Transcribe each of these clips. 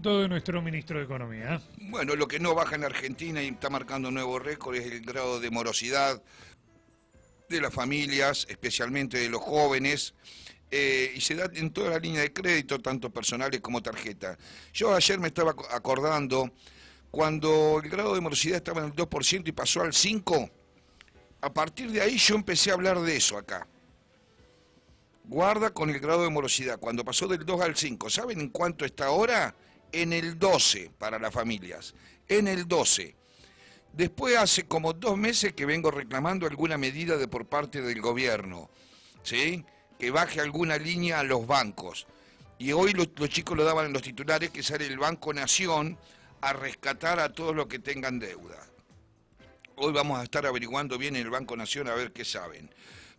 asunto de nuestro ministro de Economía. Bueno, lo que no baja en Argentina y está marcando un nuevo récord es el grado de morosidad de las familias, especialmente de los jóvenes, y se da en toda la línea de crédito, tanto personales como tarjeta. Yo ayer me estaba acordando, cuando el grado de morosidad estaba en el 2% y pasó al 5%, a partir de ahí yo empecé a hablar de eso acá. Guarda con el grado de morosidad, cuando pasó del 2 al 5, ¿saben en cuánto está ahora? En el 12 para las familias, en el 12. Después hace como 2 meses que vengo reclamando alguna medida por parte del gobierno, ¿sí? Que baje alguna línea a los bancos. Y hoy los chicos lo daban en los titulares, que sale el Banco Nación a rescatar a todos los que tengan deuda. Hoy vamos a estar averiguando bien en el Banco Nación a ver qué saben.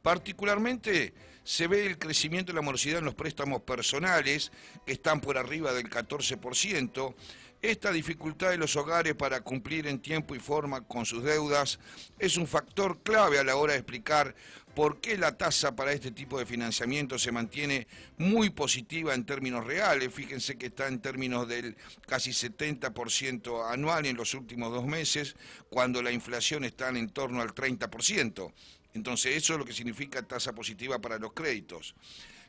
Particularmente se ve el crecimiento de la morosidad en los préstamos personales, que están por arriba del 14%. Esta dificultad de los hogares para cumplir en tiempo y forma con sus deudas es un factor clave a la hora de explicar por qué la tasa para este tipo de financiamiento se mantiene muy positiva en términos reales. Fíjense que está en términos del casi 70% anual en los últimos 2 meses, cuando la inflación está en torno al 30%. Entonces eso es lo que significa tasa positiva para los créditos.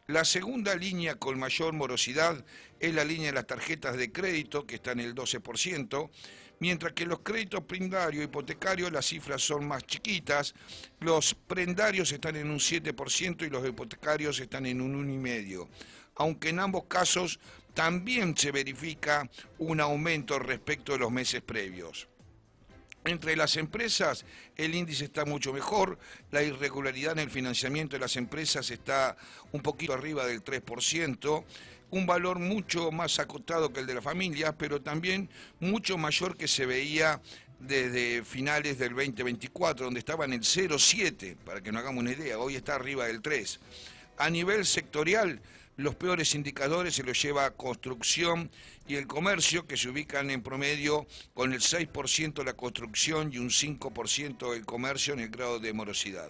La segunda línea con mayor morosidad es la línea de las tarjetas de crédito, que está en el 12%, mientras que los créditos prendarios hipotecarios las cifras son más chiquitas. Los prendarios están en un 7% y los hipotecarios están en un 1,5%, aunque en ambos casos también se verifica un aumento respecto de los meses previos. Entre las empresas el índice está mucho mejor, la irregularidad en el financiamiento de las empresas está un poquito arriba del 3%, un valor mucho más acotado que el de las familias, pero también mucho mayor que se veía desde finales del 2024, donde estaba en el 0,7, para que nos hagamos una idea, hoy está arriba del 3. A nivel sectorial, los peores indicadores se los lleva construcción y el comercio, que se ubican en promedio con el 6% la construcción y un 5% el comercio en el grado de morosidad.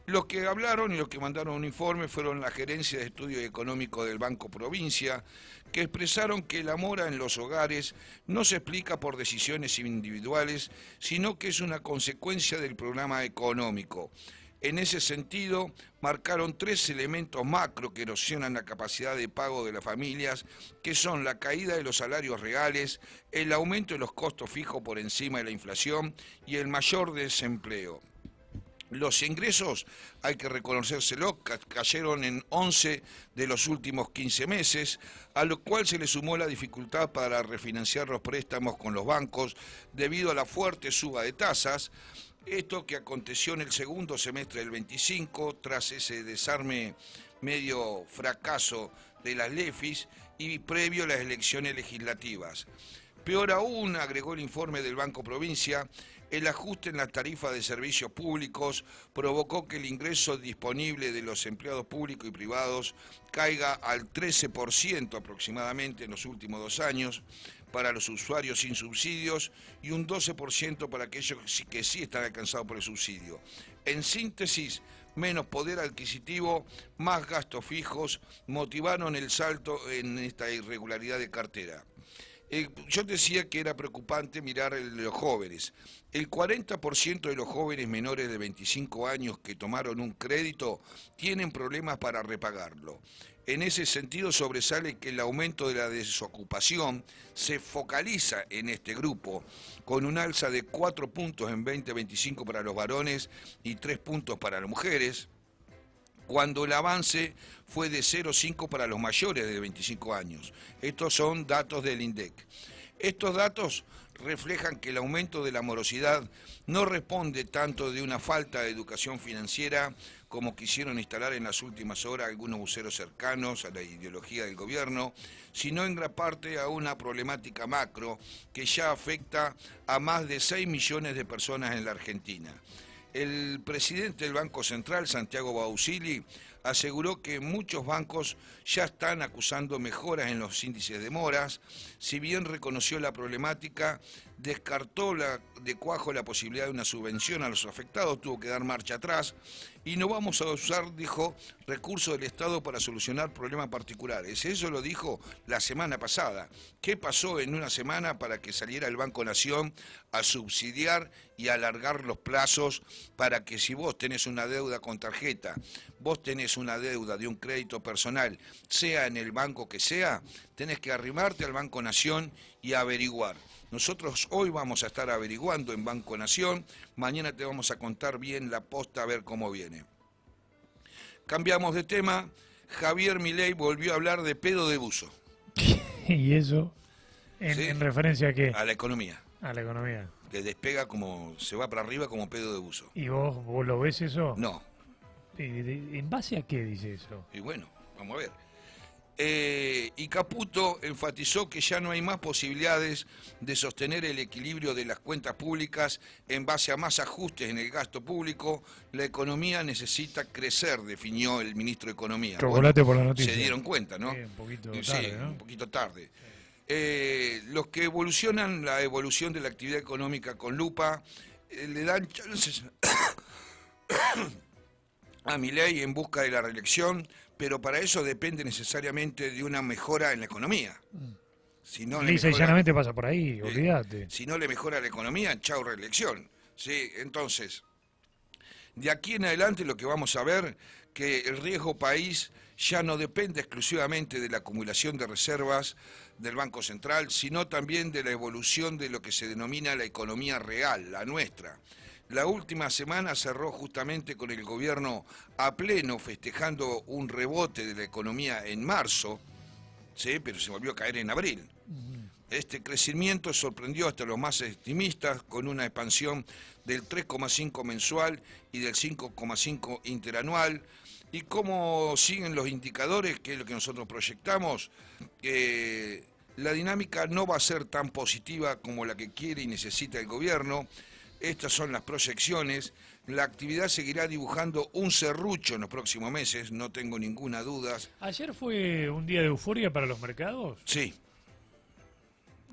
Los que hablaron y los que mandaron un informe fueron la Gerencia de Estudios Económicos del Banco Provincia, que expresaron que la mora en los hogares no se explica por decisiones individuales, sino que es una consecuencia del programa económico. En ese sentido, marcaron 3 elementos macro que erosionan la capacidad de pago de las familias, que son la caída de los salarios reales, el aumento de los costos fijos por encima de la inflación y el mayor desempleo. Los ingresos, hay que reconocérselo, cayeron en 11 de los últimos 15 meses, a lo cual se le sumó la dificultad para refinanciar los préstamos con los bancos debido a la fuerte suba de tasas. Esto que aconteció en el segundo semestre del 25, tras ese desarme medio fracaso de las LEFIs y previo a las elecciones legislativas. Peor aún, agregó el informe del Banco Provincia, el ajuste en las tarifas de servicios públicos provocó que el ingreso disponible de los empleados públicos y privados caiga al 13% aproximadamente en los últimos 2 años para los usuarios sin subsidios y un 12% para aquellos que sí están alcanzados por el subsidio. En síntesis, menos poder adquisitivo, más gastos fijos, motivaron el salto en esta irregularidad de cartera. Yo decía que era preocupante mirar los jóvenes. El 40% de los jóvenes menores de 25 años que tomaron un crédito tienen problemas para repagarlo. En ese sentido sobresale que el aumento de la desocupación se focaliza en este grupo, con un alza de 4 puntos en 2025 para los varones y 3 puntos para las mujeres, cuando el avance fue de 0,5 para los mayores de 25 años. Estos son datos del INDEC. Estos datos reflejan que el aumento de la morosidad no responde tanto de una falta de educación financiera como quisieron instalar en las últimas horas algunos voceros cercanos a la ideología del gobierno, sino en gran parte a una problemática macro que ya afecta a más de 6 millones de personas en la Argentina. El presidente del Banco Central, Santiago Bausili, aseguró que muchos bancos ya están acusando mejoras en los índices de moras. Si bien reconoció la problemática, descartó de cuajo la posibilidad de una subvención a los afectados, tuvo que dar marcha atrás. Y no vamos a usar, dijo, recursos del Estado para solucionar problemas particulares. Eso lo dijo la semana pasada. ¿Qué pasó en una semana para que saliera el Banco Nación a subsidiar y alargar los plazos para que si vos tenés una deuda con tarjeta, vos tenés una deuda de un crédito personal, sea en el banco que sea, tenés que arrimarte al Banco Nación y averiguar? Nosotros hoy vamos a estar averiguando en Banco Nación, mañana te vamos a contar bien la posta a ver cómo viene. Cambiamos de tema, Javier Milei volvió a hablar de pedo de buzo. ¿Y eso? ¿Sí? ¿En referencia a qué? A la economía, A la economía. que despega como, se va para arriba como pedo de buzo. ¿Y vos lo ves eso? No, ¿En base a qué dice eso? y bueno, vamos a ver. Y Caputo enfatizó que ya no hay más posibilidades de sostener el equilibrio de las cuentas públicas en base a más ajustes en el gasto público. La economía necesita crecer, definió el ministro de Economía. Chocolate por la noticia. Se dieron cuenta, ¿no? Un poquito Sí, tarde, ¿no? un poquito tarde. Los que evolucionan la evolución de la actividad económica con lupa le dan chances a Milei en busca de la reelección, pero para eso depende necesariamente de una mejora en la economía. Si no le Lisa y mejora, llanamente pasa por ahí, olvídate. si no le mejora la economía, chau reelección. ¿Sí? Entonces, de aquí en adelante lo que vamos a ver que el riesgo país ya no depende exclusivamente de la acumulación de reservas del Banco Central, sino también de la evolución de lo que se denomina la economía real, la nuestra. La última semana cerró justamente con el gobierno a pleno festejando un rebote de la economía en marzo, ¿sí? Pero se volvió a caer en abril. Este crecimiento sorprendió hasta los más optimistas con una expansión del 3,5 mensual y del 5,5 interanual. ¿Y cómo siguen los indicadores, que es lo que nosotros proyectamos? La dinámica no va a ser tan positiva como la que quiere y necesita el gobierno. Estas son las proyecciones. La actividad seguirá dibujando un serrucho en los próximos meses, no tengo ninguna duda. ¿Ayer fue un día de euforia para los mercados? Sí.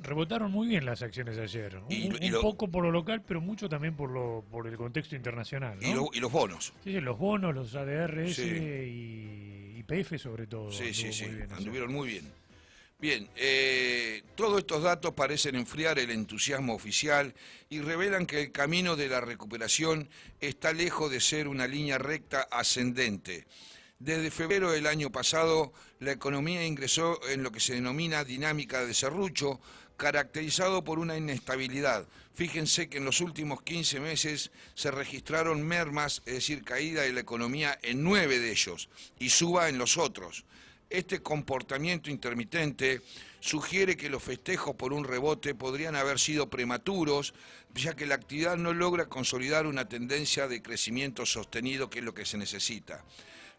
Rebotaron muy bien las acciones ayer. Un poco por lo local, pero mucho también por el contexto internacional, ¿no? Y los bonos. Sí, los bonos, los ADRs Sí. y YPF sobre todo. Sí, Muy bien anduvieron muy bien. Bien, todos estos datos parecen enfriar el entusiasmo oficial y revelan que el camino de la recuperación está lejos de ser una línea recta ascendente. Desde febrero del año pasado, la economía ingresó en lo que se denomina dinámica de serrucho, caracterizado por una inestabilidad. Fíjense que en los últimos 15 meses se registraron mermas, es decir, caída de la economía en 9 de ellos y suba en los otros. Este comportamiento intermitente sugiere que los festejos por un rebote podrían haber sido prematuros, ya que la actividad no logra consolidar una tendencia de crecimiento sostenido, que es lo que se necesita.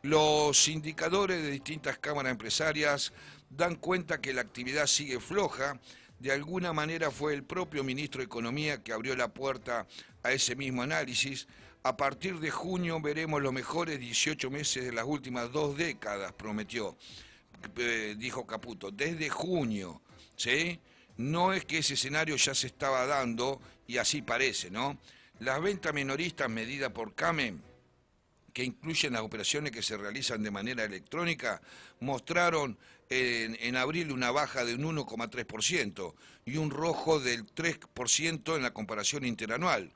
Los indicadores de distintas cámaras empresarias dan cuenta que la actividad sigue floja. De alguna manera fue el propio ministro de Economía que abrió la puerta a ese mismo análisis. A partir de junio veremos los mejores 18 meses de las últimas 2 décadas, prometió, dijo Caputo. Desde junio, ¿sí? No es que ese escenario ya se estaba dando, y así parece, ¿no? Las ventas minoristas medidas por CAME, que incluyen las operaciones que se realizan de manera electrónica, mostraron en abril una baja de un 1,3% y un rojo del 3% en la comparación interanual.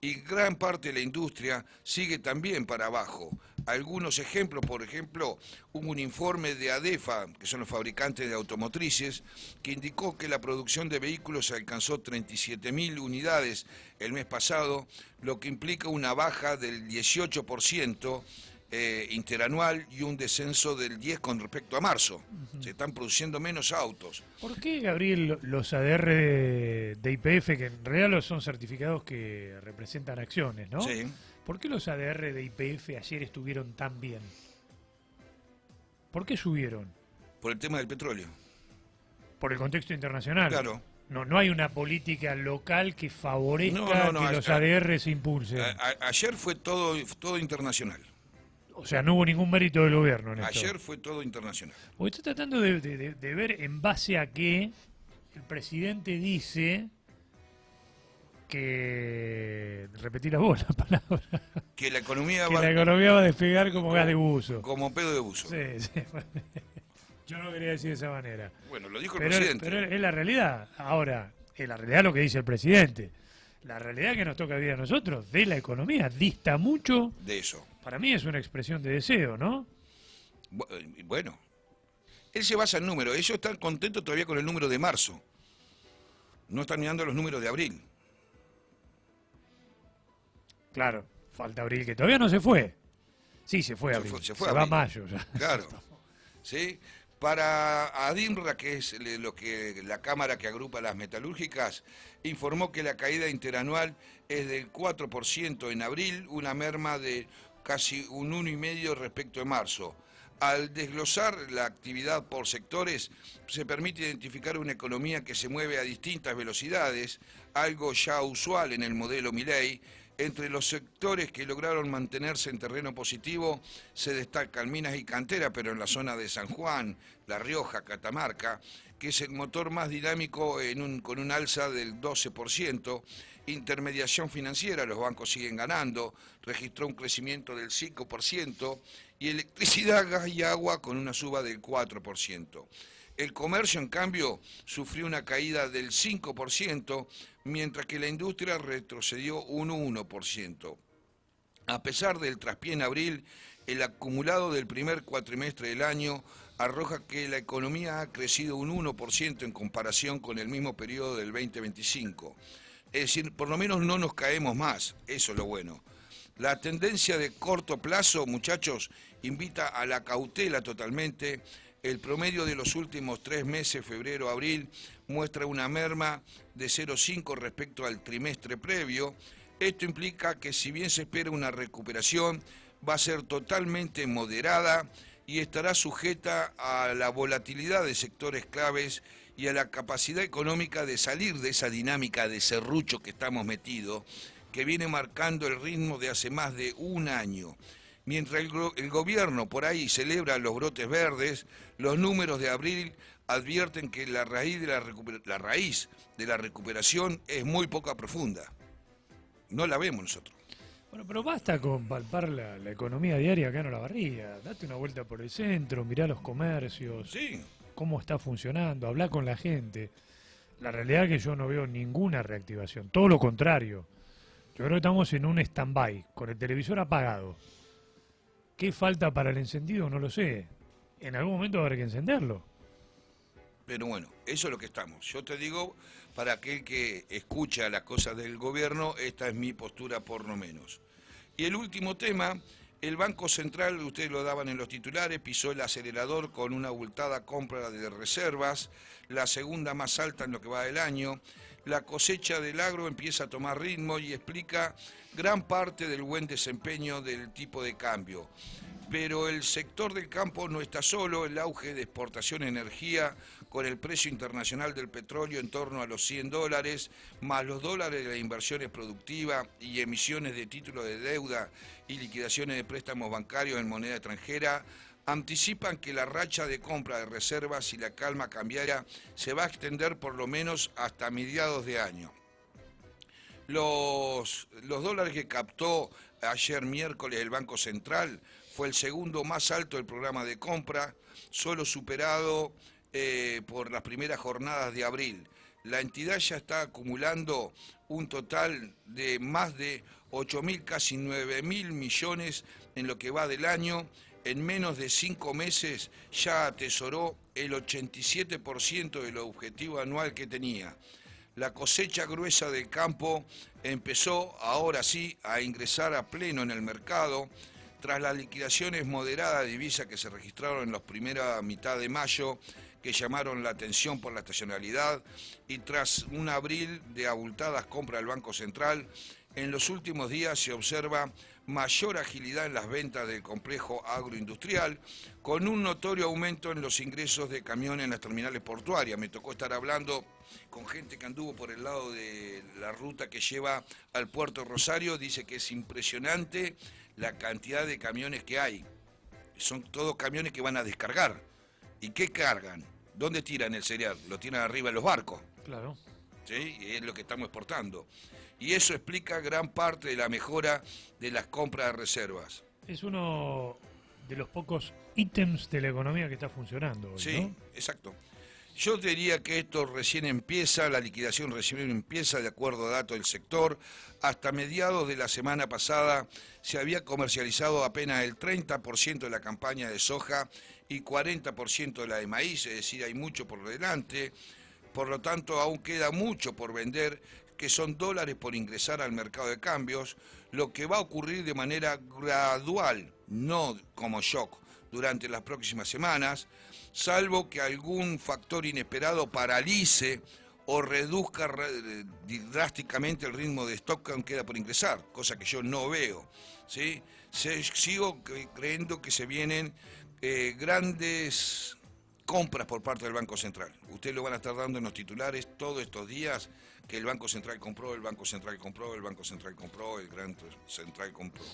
Y gran parte de la industria sigue también para abajo. Algunos ejemplos, por ejemplo, hubo un informe de ADEFA, que son los fabricantes de automotrices, que indicó que la producción de vehículos alcanzó 37.000 unidades el mes pasado, lo que implica una baja del 18% interanual y un descenso del 10% con respecto a marzo. Se están produciendo menos autos. ¿Por qué, Gabriel, los ADR de YPF, que en realidad son certificados que representan acciones, ¿no? Sí. ¿Por qué los ADR de YPF ayer estuvieron tan bien? ¿Por qué subieron? Por el tema del petróleo. ¿Por el contexto internacional? Claro. No hay una política local que favorezca que los ADR se impulsen. Ayer fue todo internacional. O sea, no hubo ningún mérito del gobierno en esto. Ayer fue todo internacional. Porque estoy tratando de ver en base a qué el presidente dice que... Repetí la palabra. Que la economía Que la economía va a despegar como gas de buzo. Como pedo de buzo. Sí, sí. Yo no quería decir de esa manera. Bueno, lo dijo el presidente. Pero es la realidad. Ahora, es la realidad lo que dice el presidente. La realidad que nos toca vivir a nosotros de la economía dista mucho. De eso. Para mí es una expresión de deseo, ¿no? Bueno, él se basa en números. Ellos están contentos todavía con el número de marzo. No están mirando los números de abril. Claro, falta abril, que todavía no se fue. Sí, se fue abril. Se fue va a abril. mayo ya. Claro. ¿Sí? Para ADIMRA, que es la cámara que agrupa las metalúrgicas, informó que la caída interanual es del 4% en abril, una merma de casi un 1,5% respecto de marzo. Al desglosar la actividad por sectores, se permite identificar una economía que se mueve a distintas velocidades, algo ya usual en el modelo Milei. Entre los sectores que lograron mantenerse en terreno positivo se destacan minas y cantera, pero en la zona de San Juan, La Rioja, Catamarca, que es el motor más dinámico con un alza del 12%. Intermediación financiera, los bancos siguen ganando, registró un crecimiento del 5%, y electricidad, gas y agua con una suba del 4%. El comercio, en cambio, sufrió una caída del 5%, mientras que la industria retrocedió un 1%. A pesar del traspié en abril, el acumulado del primer cuatrimestre del año arroja que la economía ha crecido un 1% en comparación con el mismo periodo del 2025. Es decir, por lo menos no nos caemos más, eso es lo bueno. La tendencia de corto plazo, muchachos, invita a la cautela totalmente. El promedio de los últimos 3 meses, febrero-abril, muestra una merma de 0,5 respecto al trimestre previo. Esto implica que si bien se espera una recuperación, va a ser totalmente moderada y estará sujeta a la volatilidad de sectores claves y a la capacidad económica de salir de esa dinámica de serrucho que estamos metidos, que viene marcando el ritmo de hace más de un año. Mientras el gobierno por ahí celebra los brotes verdes, los números de abril advierten que la raíz de la recuperación es muy poca profunda. No la vemos nosotros. Bueno, pero basta con palpar la economía diaria acá en Olavarría. Date una vuelta por el centro, mirá los comercios, Sí. cómo está funcionando, hablá con la gente. La realidad es que yo no veo ninguna reactivación, todo lo contrario. Yo creo que estamos en un stand-by, con el televisor apagado. ¿Qué falta para el encendido? No lo sé. En algún momento va a haber que encenderlo. Pero bueno, eso es lo que estamos. Yo te digo, para aquel que escucha las cosas del gobierno, esta es mi postura por lo menos. Y el último tema, el Banco Central, ustedes lo daban en los titulares, pisó el acelerador con una abultada compra de reservas, la segunda más alta en lo que va del año. La cosecha del agro empieza a tomar ritmo y explica gran parte del buen desempeño del tipo de cambio. Pero el sector del campo no está solo, el auge de exportación de energía con el precio internacional del petróleo en torno a los $100, más los dólares de las inversiones productivas y emisiones de títulos de deuda y liquidaciones de préstamos bancarios en moneda extranjera, anticipan que la racha de compra de reservas y la calma cambiaria se va a extender por lo menos hasta mediados de año. Los dólares que captó ayer miércoles el Banco Central fue el segundo más alto del programa de compra, solo superado por las primeras jornadas de abril. La entidad ya está acumulando un total de más de 8.000, casi 9.000 millones en lo que va del año. En menos de 5 meses ya atesoró el 87% del objetivo anual que tenía. La cosecha gruesa del campo empezó ahora sí a ingresar a pleno en el mercado. Tras las liquidaciones moderadas de divisas que se registraron en la primera mitad de mayo, que llamaron la atención por la estacionalidad, y tras un abril de abultadas compras del Banco Central, En los últimos días se observa mayor agilidad en las ventas del complejo agroindustrial, con un notorio aumento en los ingresos de camiones en las terminales portuarias. Me tocó estar hablando con gente que anduvo por el lado de la ruta que lleva al puerto Rosario. Dice que es impresionante la cantidad de camiones que hay. Son todos camiones que van a descargar. ¿Y qué cargan? ¿Dónde tiran el cereal? Lo tiran arriba en los barcos. Claro. ¿Sí? Y es lo que estamos exportando. Y eso explica gran parte de la mejora de las compras de reservas. Es uno de los pocos ítems de la economía que está funcionando hoy, Sí, ¿no? exacto. Yo diría que esto recién empieza, la liquidación recién empieza de acuerdo a datos del sector. Hasta mediados de la semana pasada se había comercializado apenas el 30% de la campaña de soja y 40% de la de maíz, es decir, hay mucho por delante. Por lo tanto, aún queda mucho por vender, que son dólares por ingresar al mercado de cambios, lo que va a ocurrir de manera gradual, no como shock, durante las próximas semanas, salvo que algún factor inesperado paralice o reduzca drásticamente el ritmo de stock que aún queda por ingresar, cosa que yo no veo, ¿sí? Sigo creyendo que se vienen grandes compras por parte del Banco Central. Ustedes lo van a estar dando en los titulares todos estos días, que el Banco Central compró, el Banco Central compró, el Banco Central compró, el Gran Central compró.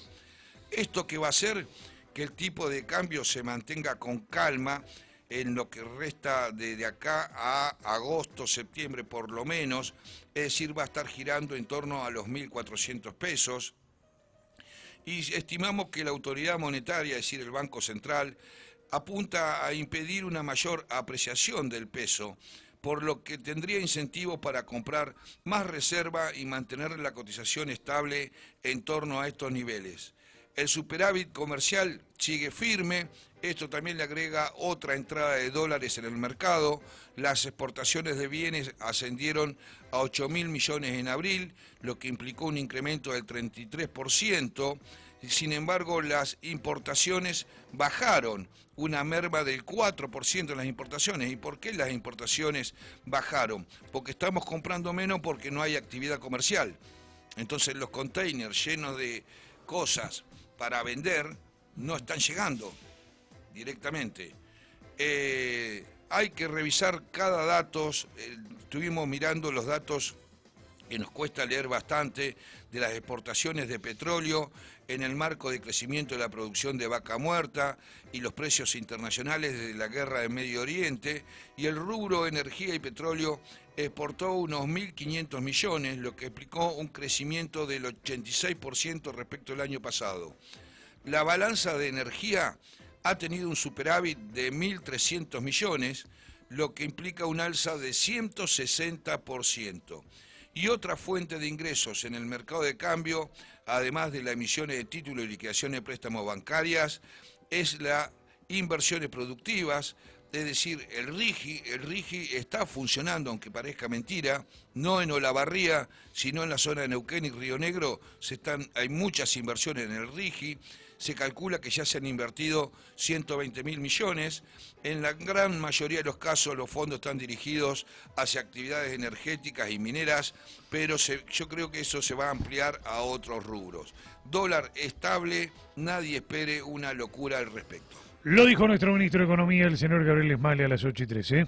¿Esto qué va a hacer? Que el tipo de cambio se mantenga con calma en lo que resta de acá a agosto, septiembre por lo menos, es decir, va a estar girando en torno a los 1.400 pesos. Y estimamos que la autoridad monetaria, es decir, el Banco Central, apunta a impedir una mayor apreciación del peso, por lo que tendría incentivo para comprar más reserva y mantener la cotización estable en torno a estos niveles. El superávit comercial sigue firme, esto también le agrega otra entrada de dólares en el mercado. Las exportaciones de bienes ascendieron a 8.000 millones en abril, lo que implicó un incremento del 33%. Sin embargo, las importaciones bajaron, una merma del 4% en las importaciones. ¿Y por qué las importaciones bajaron? Porque estamos comprando menos porque no hay actividad comercial. Entonces los containers llenos de cosas para vender no están llegando directamente. Hay que revisar cada dato. Estuvimos mirando los datos que nos cuesta leer bastante, de las exportaciones de petróleo en el marco de crecimiento de la producción de vaca muerta y los precios internacionales de la guerra de Medio Oriente, y el rubro energía y petróleo exportó unos 1.500 millones, lo que explicó un crecimiento del 86% respecto al año pasado. La balanza de energía ha tenido un superávit de 1.300 millones, lo que implica un alza de 160%. Y otra fuente de ingresos en el mercado de cambio, además de las emisiones de títulos y liquidaciones de préstamos bancarias, es las inversiones productivas, es decir, el RIGI está funcionando, aunque parezca mentira, no en Olavarría, sino en la zona de Neuquén y Río Negro. Hay muchas inversiones en el RIGI. Se calcula que ya se han invertido 120.000 millones. En la gran mayoría de los casos los fondos están dirigidos hacia actividades energéticas y mineras, pero yo creo que eso se va a ampliar a otros rubros. Dólar estable, nadie espere una locura al respecto. Lo dijo nuestro ministro de Economía, el señor Gabriel Esmale, a las 8:13.